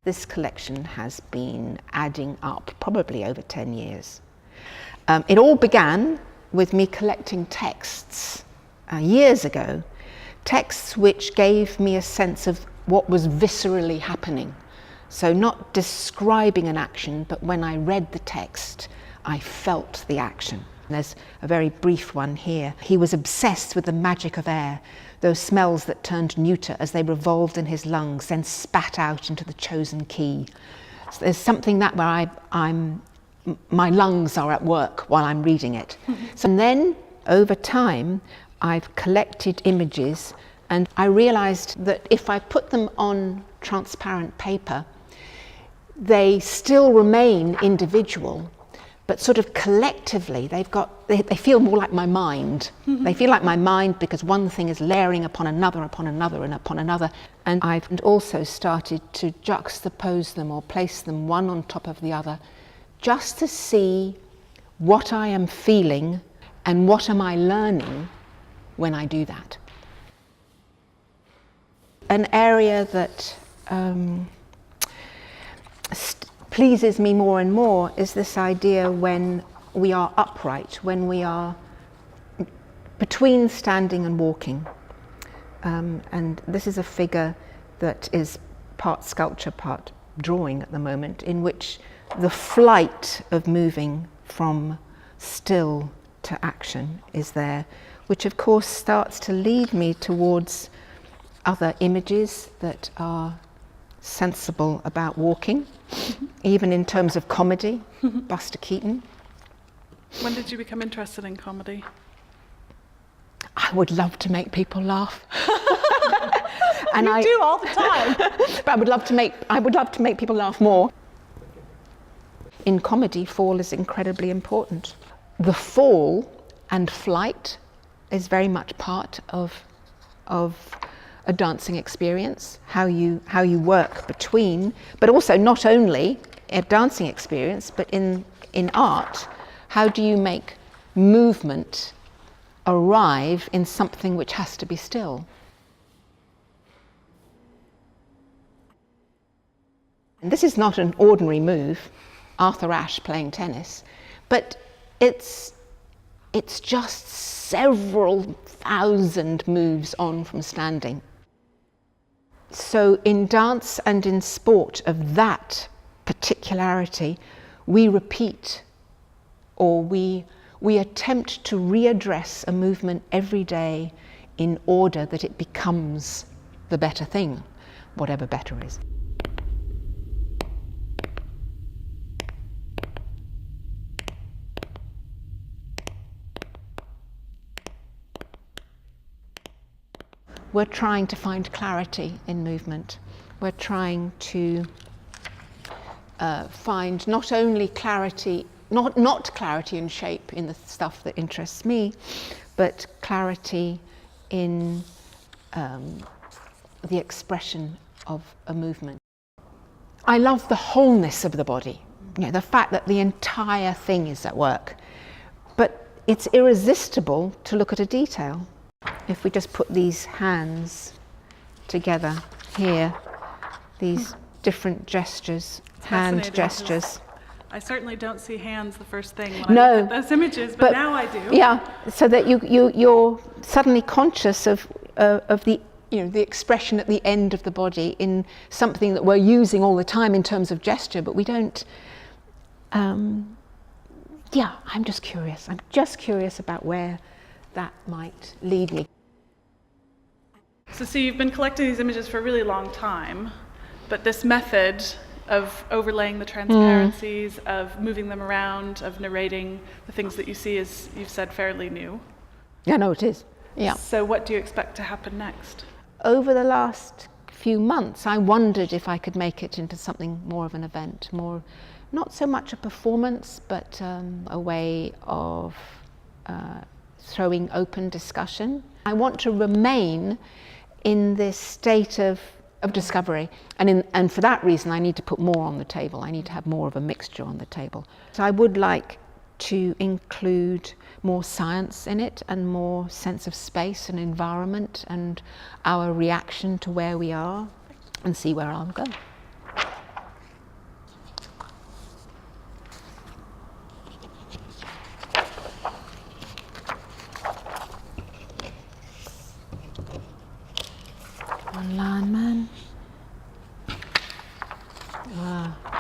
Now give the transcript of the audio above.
This collection has been adding up probably over 10 years. It all began with me collecting texts years ago, texts which gave me a sense of what was viscerally happening. So not describing an action, but when I read the text, I felt the action. There's a very brief one here. He was obsessed with the magic of air, those smells that turned neuter as they revolved in his lungs, then spat out into the chosen key. So there's something that where my lungs are at work while I'm reading it. So then, over time, I've collected images, and I realized that if I put them on transparent paper, they still remain individual, but sort of collectively they feel more like my mind. They feel like my mind because one thing is layering upon another, upon another, and upon another. And I've also started to juxtapose them or place them one on top of the other, just to see what I am feeling and what am I learning when I do that. An area that pleases me more and more is this idea when we are upright, when we are between standing and walking. And this is a figure that is part sculpture, part drawing at the moment, in which the flight of moving from still to action is there, which of course starts to lead me towards other images that are sensible about walking, even in terms of comedy. Buster Keaton. When did you become interested in comedy? I would love to make people laugh. And you do all the time. But I would love to make people laugh more. In comedy, fall is incredibly important. The fall and flight is very much part of a dancing experience, how you work between, but also not only a dancing experience, but in art, how do you make movement arrive in something which has to be still? And this is not an ordinary move, Arthur Ashe playing tennis, but it's just several thousand moves on from standing. So in dance and in sport of that particularity, we repeat, or we attempt to readdress a movement every day in order that it becomes the better thing, whatever better is. We're trying to find clarity in movement. We're trying to find not only clarity, not clarity in shape in the stuff that interests me, but clarity in the expression of a movement. I love the wholeness of the body, the fact that the entire thing is at work. But it's irresistible to look at a detail. If we just put these hands together here, these different gestures, hand gestures. I certainly don't see hands the first thing when I look at those images, but now I do. Yeah, so that you're suddenly conscious of the the expression at the end of the body in something that we're using all the time in terms of gesture, but we don't. I'm just curious. I'm just curious about where that might lead me. So you've been collecting these images for a really long time, but this method of overlaying the transparencies, of moving them around, of narrating the things that you see is, you've said, fairly new. Yeah, no, it is. Yeah. So what do you expect to happen next? Over the last few months, I wondered if I could make it into something more of an event, more, not so much a performance, but a way of throwing open discussion. I want to remain in this state of discovery, and for that reason I need to put more on the table. I need to have more of a mixture on the table. So I would like to include more science in it and more sense of space and environment and our reaction to where we are, and see where I'll go. Ah.